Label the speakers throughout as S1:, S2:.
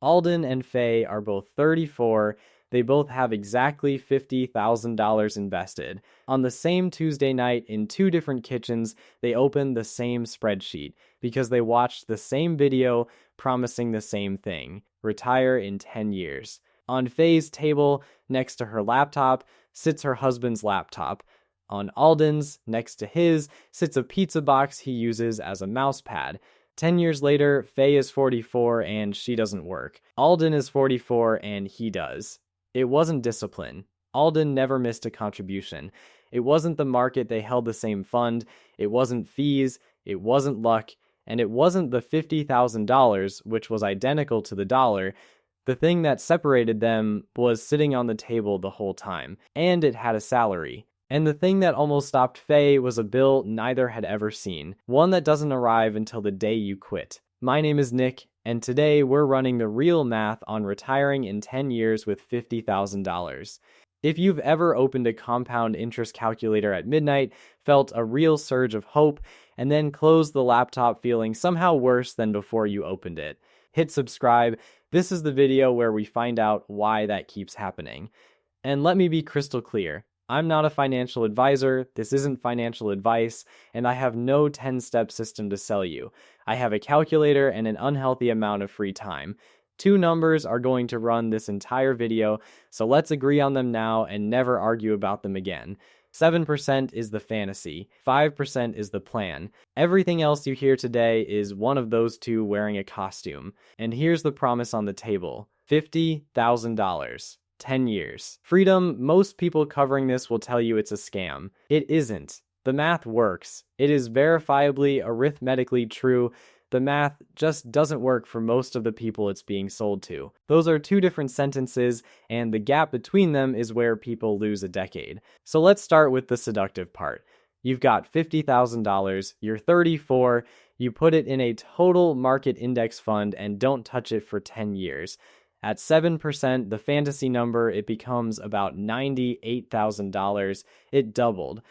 S1: Alden and Faye are both 34. They both have exactly $50,000 invested. On the same Tuesday night in two different kitchens, they opened the same spreadsheet because they watched the same video promising the same thing: retire in 10 years. On Faye's table, next to her laptop, sits her husband's laptop. On Alden's, next to his, sits a pizza box he uses as a mouse pad. 10 years later, Faye is 44 and she doesn't work. Alden is 44 and he does. It wasn't discipline. Alden never missed a contribution. It wasn't the market they held the same fund. It wasn't fees. It wasn't luck. And it wasn't the $50,000, which was identical to the dollar. The thing that separated them was sitting on the table the whole time. And it had a salary. And the thing that almost stopped Faye was a bill neither had ever seen. One that doesn't arrive until the day you quit. My name is Nick, and today we're running the real math on retiring in 10 years with $50,000. If you've ever opened a compound interest calculator at midnight, felt a real surge of hope, and then closed the laptop feeling somehow worse than before you opened it, hit subscribe. This is the video where we find out why that keeps happening. And let me be crystal clear. I'm not a financial advisor, this isn't financial advice, and I have no 10-step system to sell you. I have a calculator and an unhealthy amount of free time. Two numbers are going to run this entire video, so let's agree on them now and never argue about them again. 7% is the fantasy, 5% is the plan. Everything else you hear today is one of those two wearing a costume. And here's the promise on the table: $50,000. 10 years. Freedom, most people covering this will tell you it's a scam. It isn't. The math works. It is verifiably, arithmetically true. The math just doesn't work for most of the people it's being sold to. Those are two different sentences, and the gap between them is where people lose a decade. So let's start with the seductive part. You've got $50,000, you're 34, you put it in a total market index fund and don't touch it for 10 years. At 7%, the fantasy number, it becomes about $98,000. It doubled.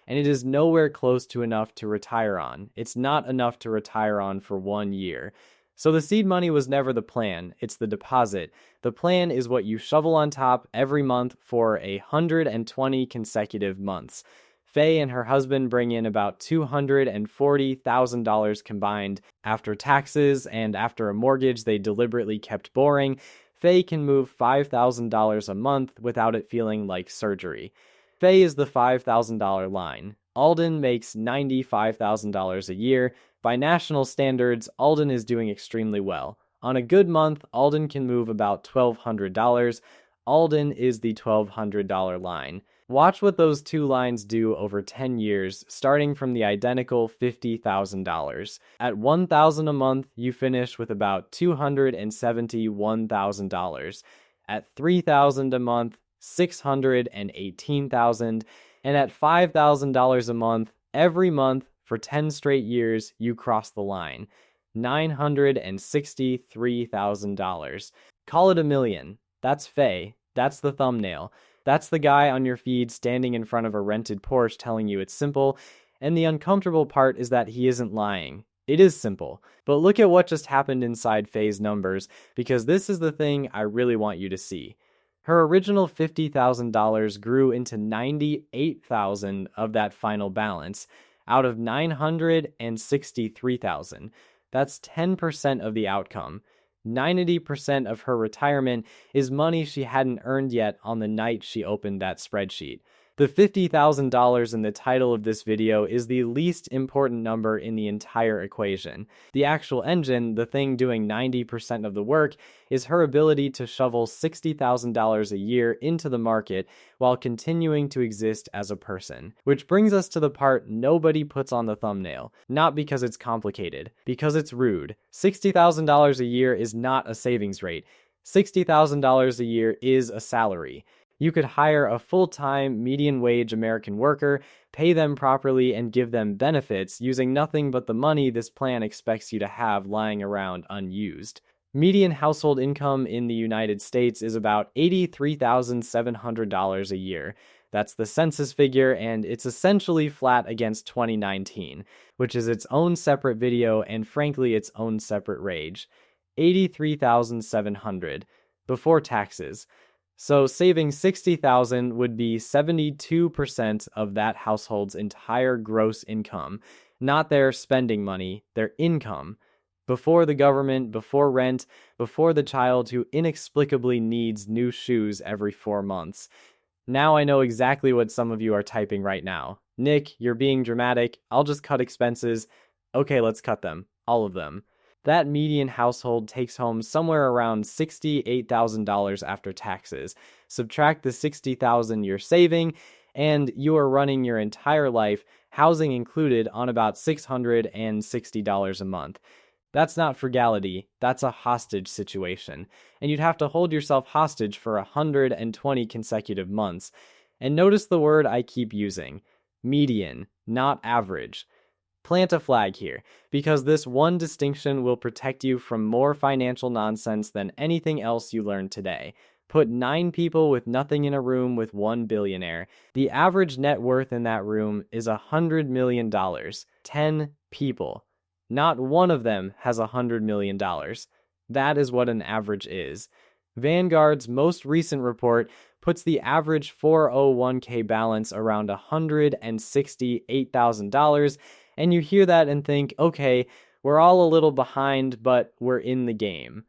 S1: And it is nowhere close to enough to retire on. It's not enough to retire on for 1 year. So the seed money was never the plan, it's the deposit. The plan is what you shovel on top every month for 120 consecutive months. Faye and her husband bring in about $240,000 combined. After taxes and after a mortgage they deliberately kept boring, Faye can move $5,000 a month without it feeling like surgery. Faye is the $5,000 line. Alden makes $95,000 a year. By national standards, Alden is doing extremely well. On a good month, Alden can move about $1,200. Alden is the $1,200 line. Watch what those two lines do over 10 years, starting from the identical $50,000. At $1,000 a month, you finish with about $271,000. At $3,000 a month, $618,000. And at $5,000 a month, every month for 10 straight years, you cross the line. $963,000. Call it $1 million. That's Faye. That's the thumbnail. That's the guy on your feed standing in front of a rented Porsche telling you it's simple, and the uncomfortable part is that he isn't lying. It is simple, but look at what just happened inside Faye's numbers, because this is the thing I really want you to see. Her original $50,000 grew into $98,000 of that final balance, out of $963,000. That's 10% of the outcome. 90% of her retirement is money she hadn't earned yet on the night she opened that spreadsheet. The $50,000 in the title of this video is the least important number in the entire equation. The actual engine, the thing doing 90% of the work, is her ability to shovel $60,000 a year into the market while continuing to exist as a person. Which brings us to the part nobody puts on the thumbnail. Not because it's complicated, because it's rude. $60,000 a year is not a savings rate. $60,000 a year is a salary. You could hire a full-time, median-wage American worker, pay them properly, and give them benefits using nothing but the money this plan expects you to have lying around unused. Median household income in the United States is about $83,700 a year. That's the census figure, and it's essentially flat against 2019, which is its own separate video and frankly its own separate rage. $83,700 before taxes. So saving $60,000 would be 72% of that household's entire gross income, not their spending money, their income. Before the government, before rent, before the child who inexplicably needs new shoes every 4 months. Now I know exactly what some of you are typing right now. Nick, you're being dramatic. I'll just cut expenses. Okay, let's cut them. All of them. That median household takes home somewhere around $68,000 after taxes. Subtract the $60,000 you're saving, and you are running your entire life, housing included, on about $660 a month. That's not frugality, that's a hostage situation, and you'd have to hold yourself hostage for 120 consecutive months. And notice the word I keep using, median, not average. Plant a flag here, because this one distinction will protect you from more financial nonsense than anything else you learn today. Put 9 people with nothing in a room with 1 billionaire. The average net worth in that room is $100 million. 10 people. Not one of them has $100 million. That is what an average is. Vanguard's most recent report puts the average 401k balance around $168,000, and you hear that and think, okay, we're all a little behind, but we're in the game.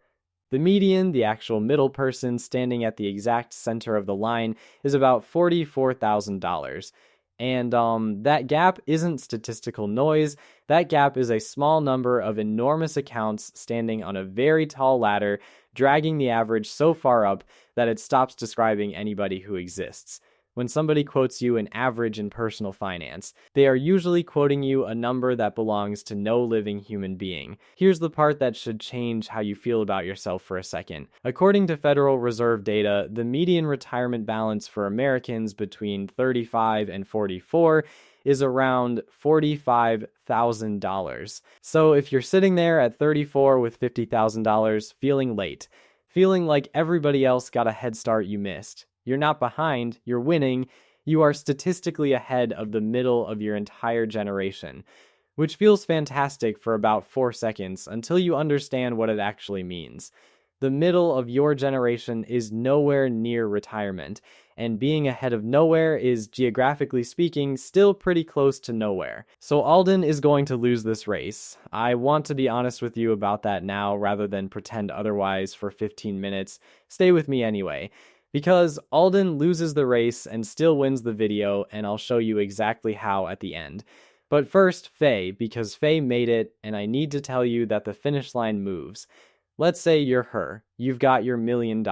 S1: The median, the actual middle person standing at the exact center of the line, is about $44,000. And that gap isn't statistical noise. That gap is a small number of enormous accounts standing on a very tall ladder, dragging the average so far up that it stops describing anybody who exists. When somebody quotes you an average in personal finance, they are usually quoting you a number that belongs to no living human being. Here's the part that should change how you feel about yourself for a second. According to Federal Reserve data, the median retirement balance for Americans between 35 and 44 is around $45,000. So if you're sitting there at 34 with $50,000, feeling late, feeling like everybody else got a head start you missed, you're not behind, you're winning, you are statistically ahead of the middle of your entire generation, which feels fantastic for about 4 seconds until you understand what it actually means. The middle of your generation is nowhere near retirement, and being ahead of nowhere is, geographically speaking, still pretty close to nowhere. So Alden is going to lose this race. I want to be honest with you about that now rather than pretend otherwise for 15 minutes. Stay with me anyway. Because Alden loses the race and still wins the video, and I'll show you exactly how at the end. But first, Faye, because Faye made it, and I need to tell you that the finish line moves. Let's say you're her. You've got your $1 million.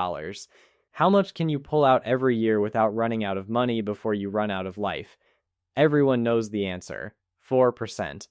S1: How much can you pull out every year without running out of money before you run out of life? Everyone knows the answer. 4%.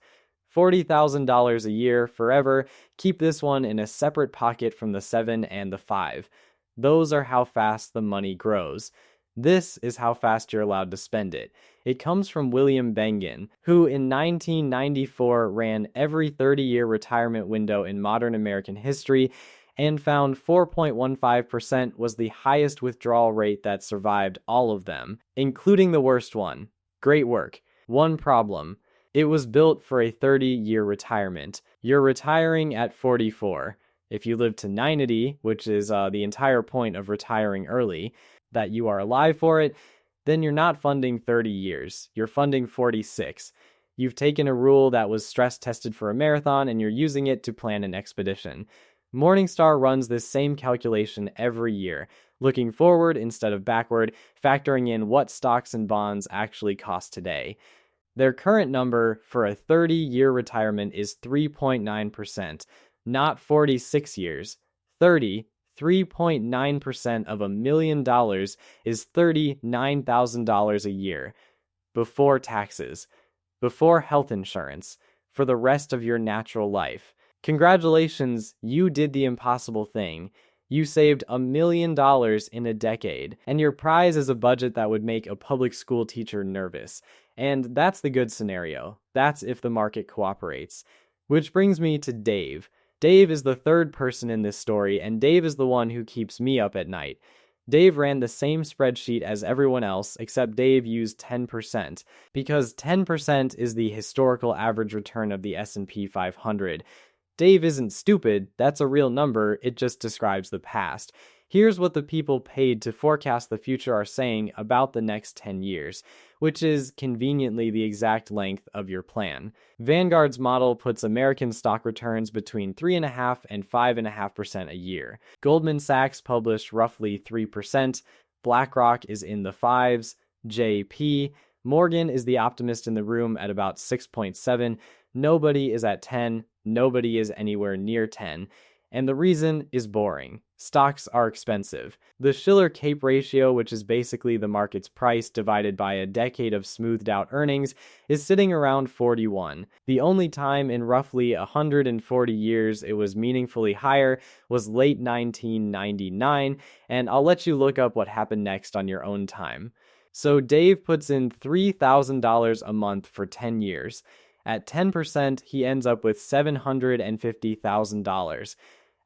S1: $40,000 a year forever. Keep this one in a separate pocket from the 7 and the 5. Those are how fast the money grows. This is how fast you're allowed to spend it. It comes from William Bengen, who in 1994 ran every 30-year retirement window in modern American history and found 4.15% was the highest withdrawal rate that survived all of them, including the worst one. Great work. One problem. It was built for a 30-year retirement. You're retiring at 44. If you live to 90, which is the entire point of retiring early, that you are alive for it, then you're not funding 30 years. You're funding 46. You've taken a rule that was stress tested for a marathon and you're using it to plan an expedition. Morningstar runs this same calculation every year, looking forward instead of backward, factoring in what stocks and bonds actually cost today. Their current number for a 30-year retirement is 3.9%. Not 46 years. 3.9% of $1 million is $39,000 a year. Before taxes. Before health insurance. For the rest of your natural life. Congratulations, you did the impossible thing. You saved $1 million in a decade, and your prize is a budget that would make a public school teacher nervous. And that's the good scenario. That's if the market cooperates. Which brings me to Dave. Dave is the third person in this story, and Dave is the one who keeps me up at night. Dave ran the same spreadsheet as everyone else, except Dave used 10%, because 10% is the historical average return of the S&P 500. Dave isn't stupid, that's a real number, it just describes the past. Here's what the people paid to forecast the future are saying about the next 10 years, which is conveniently the exact length of your plan. Vanguard's model puts American stock returns between 3.5% and 5.5% a year. Goldman Sachs published roughly 3%, BlackRock is in the fives, JP Morgan is the optimist in the room at about 6.7, nobody is at 10, nobody is anywhere near 10, and the reason is boring. Stocks are expensive. The Shiller-Cape ratio, which is basically the market's price divided by a decade of smoothed out earnings, is sitting around 41. The only time in roughly 140 years it was meaningfully higher was late 1999, and I'll let you look up what happened next on your own time. So Dave puts in $3,000 a month for 10 years. At 10%, he ends up with $750,000.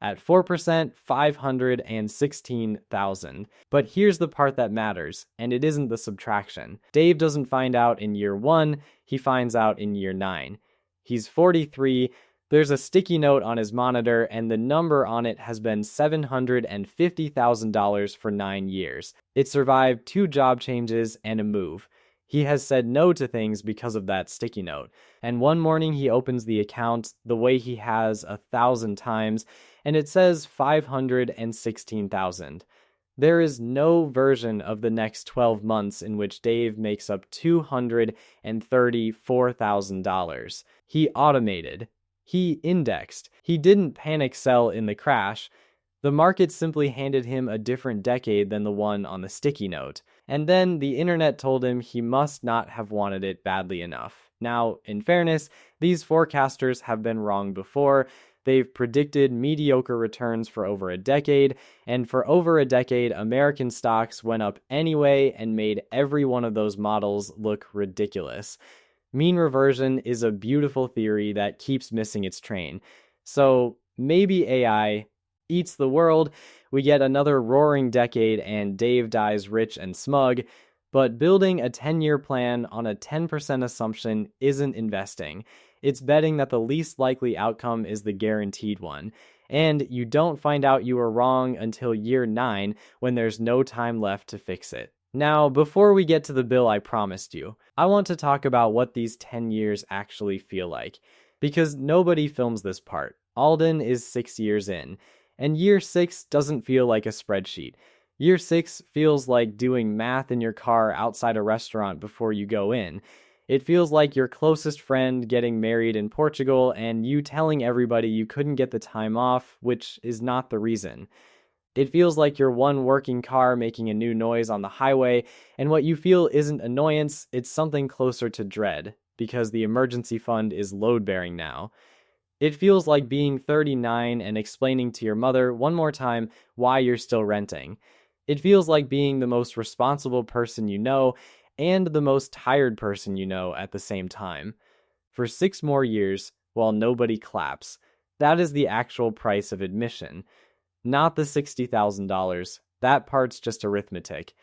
S1: At 4%, $516,000. But here's the part that matters, and it isn't the subtraction. Dave doesn't find out in year 1, he finds out in year 9. He's 43, there's a sticky note on his monitor, and the number on it has been $750,000 for 9 years. It survived 2 job changes and a move. He has said no to things because of that sticky note. And one morning he opens the account the way he has 1,000 times, and it says 516,000. There is no version of the next 12 months in which Dave makes up $234,000. He automated. He indexed. He didn't panic sell in the crash. The market simply handed him a different decade than the one on the sticky note. And then the internet told him he must not have wanted it badly enough. Now, in fairness, these forecasters have been wrong before. They've predicted mediocre returns for over a decade, and for over a decade, American stocks went up anyway and made every one of those models look ridiculous. Mean reversion is a beautiful theory that keeps missing its train. So maybe AI eats the world, we get another roaring decade, and Dave dies rich and smug. But building a 10-year plan on a 10% assumption isn't investing. It's betting that the least likely outcome is the guaranteed one. And you don't find out you were wrong until year 9 when there's no time left to fix it. Now, before we get to the bill I promised you, I want to talk about what these 10 years actually feel like. Because nobody films this part. Alden is 6 years in. And year 6 doesn't feel like a spreadsheet. Year 6 feels like doing math in your car outside a restaurant before you go in. It feels like your closest friend getting married in Portugal and you telling everybody you couldn't get the time off, which is not the reason. It feels like your one working car making a new noise on the highway, and what you feel isn't annoyance, it's something closer to dread, because the emergency fund is load-bearing now. It feels like being 39 and explaining to your mother one more time why you're still renting. It feels like being the most responsible person you know and the most tired person you know at the same time. For 6 more years, while nobody claps, that is the actual price of admission. Not the $60,000. That part's just arithmetic.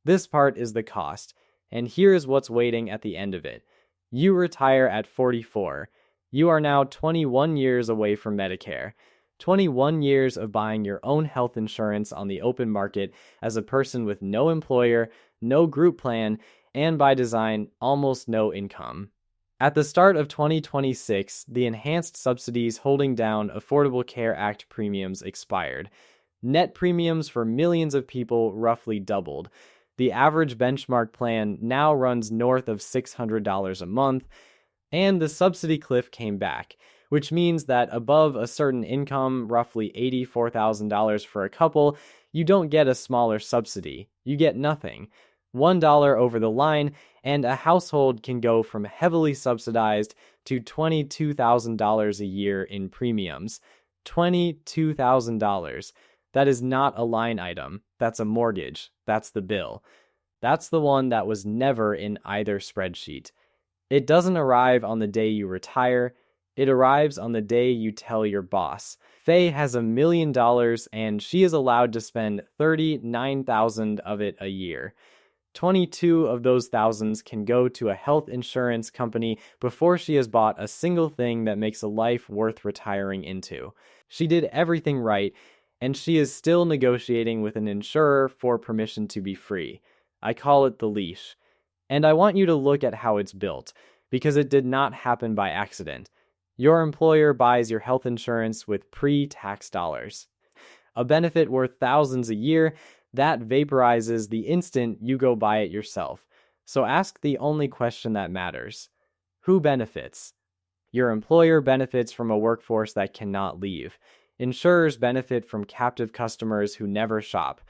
S1: This part is the cost, and here is what's waiting at the end of it. You retire at 44. You are now 21 years away from Medicare. 21 years of buying your own health insurance on the open market as a person with no employer, no group plan, and by design, almost no income. At the start of 2026, the enhanced subsidies holding down Affordable Care Act premiums expired. Net premiums for millions of people roughly doubled. The average benchmark plan now runs north of $600 a month, and the subsidy cliff came back, which means that above a certain income, roughly $84,000 for a couple, you don't get a smaller subsidy. You get nothing. $1 over the line, and a household can go from heavily subsidized to $22,000 a year in premiums. $22,000. That is not a line item. That's a mortgage. That's the bill. That's the one that was never in either spreadsheet. It doesn't arrive on the day you retire. It arrives on the day you tell your boss. Faye has $1 million and she is allowed to spend $39,000 of it a year. 22 of those thousands can go to a health insurance company before she has bought a single thing that makes a life worth retiring into. She did everything right, and she is still negotiating with an insurer for permission to be free. I call it the leash. And I want you to look at how it's built, because it did not happen by accident. Your employer buys your health insurance with pre-tax dollars. A benefit worth thousands a year, that vaporizes the instant you go buy it yourself. So ask the only question that matters. Who benefits? Your employer benefits from a workforce that cannot leave. Insurers benefit from captive customers who never shop.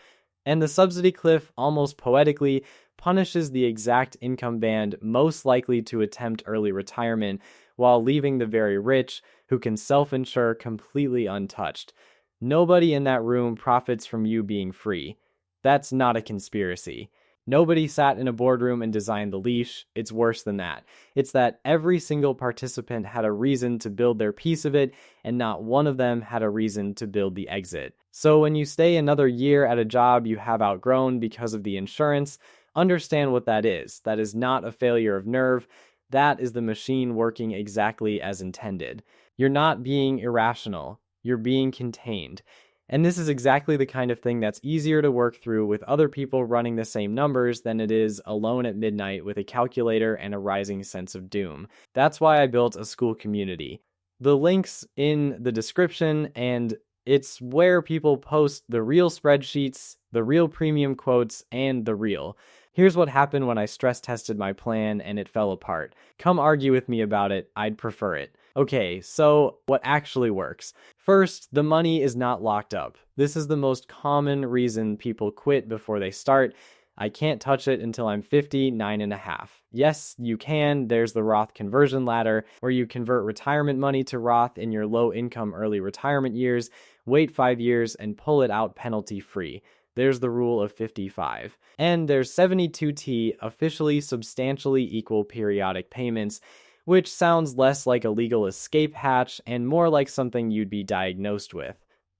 S1: And the subsidy cliff, almost poetically, punishes the exact income band most likely to attempt early retirement while leaving the very rich who can self-insure completely untouched. Nobody in that room profits from you being free. That's not a conspiracy. Nobody sat in a boardroom and designed the leash. It's worse than that. It's that every single participant had a reason to build their piece of it, and not one of them had a reason to build the exit. So when you stay another year at a job you have outgrown because of the insurance, understand what that is. That is not a failure of nerve. That is the machine working exactly as intended. You're not being irrational. You're being contained. And this is exactly the kind of thing that's easier to work through with other people running the same numbers than it is alone at midnight with a calculator and a rising sense of doom. That's why I built a school community. The link's in the description, and it's where people post the real spreadsheets, the real premium quotes, and the real. Here's what happened when I stress tested my plan and it fell apart. Come argue with me about it, I'd prefer it. Okay, so what actually works? First, the money is not locked up. This is the most common reason people quit before they start. I can't touch it until I'm 59 and a half. Yes, you can. There's the Roth conversion ladder, where you convert retirement money to Roth in your low-income early retirement years, wait 5 years, and pull it out penalty-free. There's the rule of 55. And there's 72T, officially substantially equal periodic payments, which sounds less like a legal escape hatch and more like something you'd be diagnosed with.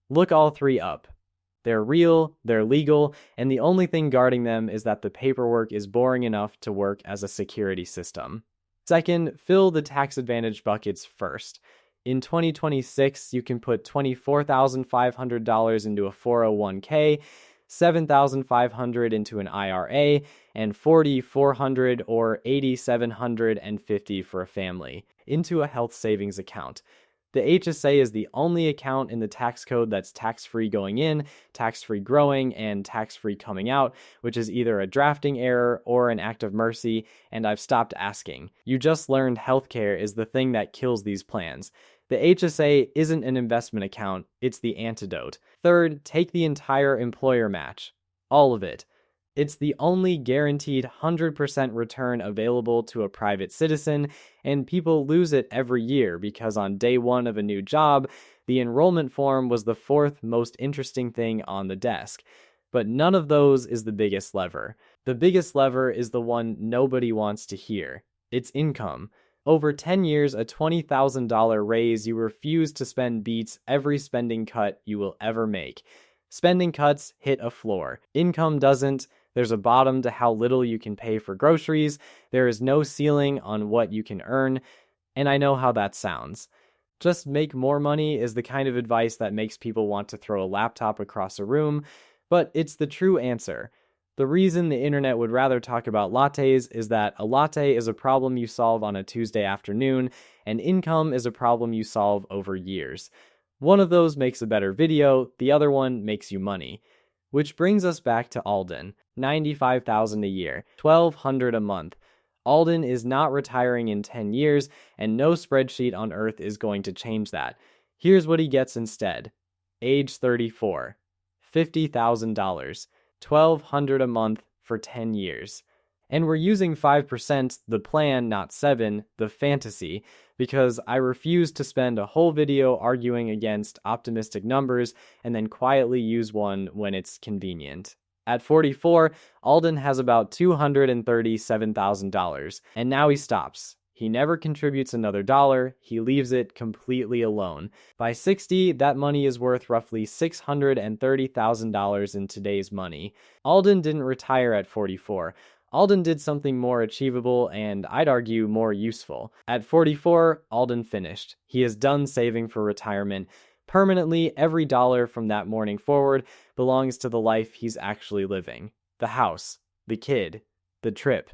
S1: Look all three up. They're real, they're legal, and the only thing guarding them is that the paperwork is boring enough to work as a security system. Second, fill the tax advantage buckets first. In 2026, you can put $24,500 into a 401k, $7,500 into an IRA, and $4,400 or $8,750 for a family into a health savings account. The HSA is the only account in the tax code that's tax-free going in, tax-free growing, and tax-free coming out, which is either a drafting error or an act of mercy, and I've stopped asking. You just learned healthcare is the thing that kills these plans. The HSA isn't an investment account, it's the antidote. Third, take the entire employer match. All of it. It's the only guaranteed 100% return available to a private citizen, and people lose it every year because on day one of a new job, the enrollment form was the fourth most interesting thing on the desk. But none of those is the biggest lever. The biggest lever is the one nobody wants to hear. It's income. Over 10 years, a $20,000 raise you refuse to spend beats every spending cut you will ever make. Spending cuts hit a floor. Income doesn't. There's a bottom to how little you can pay for groceries. There is no ceiling on what you can earn. And I know how that sounds. Just make more money is the kind of advice that makes people want to throw a laptop across a room, but it's the true answer. The reason the internet would rather talk about lattes is that a latte is a problem you solve on a Tuesday afternoon, and income is a problem you solve over years. One of those makes a better video, the other one makes you money. Which brings us back to Alden. $95,000 a year, $1,200 a month. Alden is not retiring in 10 years, and no spreadsheet on earth is going to change that. Here's what he gets instead. Age 34, $50,000, $1,200 a month for 10 years. And we're using 5%, the plan, not 7, the fantasy, because I refuse to spend a whole video arguing against optimistic numbers and then quietly use one when it's convenient. At 44, Alden has about $237,000, and now he stops. He never contributes another dollar, he leaves it completely alone. By 60, that money is worth roughly $630,000 in today's money. Alden didn't retire at 44. Alden did something more achievable and, I'd argue, more useful. At 44, Alden finished. He is done saving for retirement. Permanently, every dollar from that morning forward belongs to the life he's actually living. The house, the kid, the trip,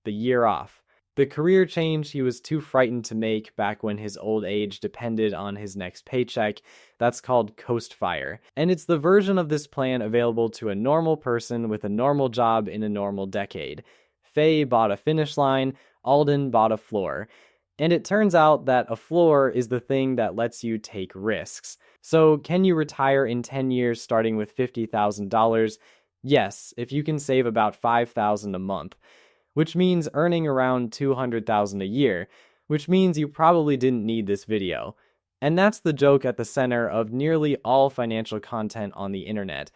S1: the year off. The career change he was too frightened to make back when his old age depended on his next paycheck. That's called Coast Fire. And it's the version of this plan available to a normal person with a normal job in a normal decade. Faye bought a finish line, Alden bought a floor. And it turns out that a floor is the thing that lets you take risks. So, can you retire in 10 years starting with $50,000? Yes, if you can save about $5,000 a month, which means earning around $200,000 a year, which means you probably didn't need this video. And that's the joke at the center of nearly all financial content on the internet.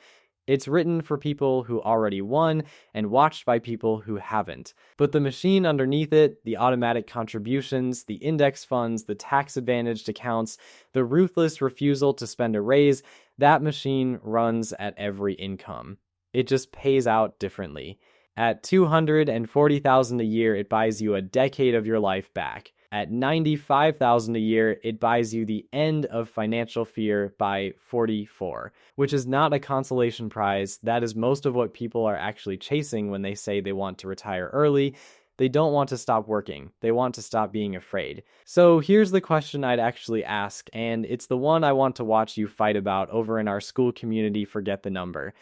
S1: It's written for people who already won and watched by people who haven't. But the machine underneath it, the automatic contributions, the index funds, the tax-advantaged accounts, the ruthless refusal to spend a raise, that machine runs at every income. It just pays out differently. At $240,000 a year, it buys you a decade of your life back. At $95,000 a year, it buys you the end of financial fear by 44, which is not a consolation prize. That is most of what people are actually chasing when they say they want to retire early. They don't want to stop working. They want to stop being afraid. So here's the question I'd actually ask, and it's the one I want to watch you fight about over in our school community Forget the Number.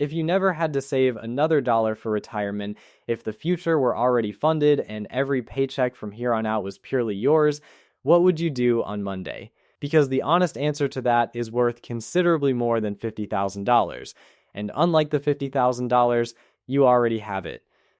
S1: If you never had to save another dollar for retirement, if the future were already funded and every paycheck from here on out was purely yours, what would you do on Monday? Because the honest answer to that is worth considerably more than $50,000. And unlike the $50,000, you already have it.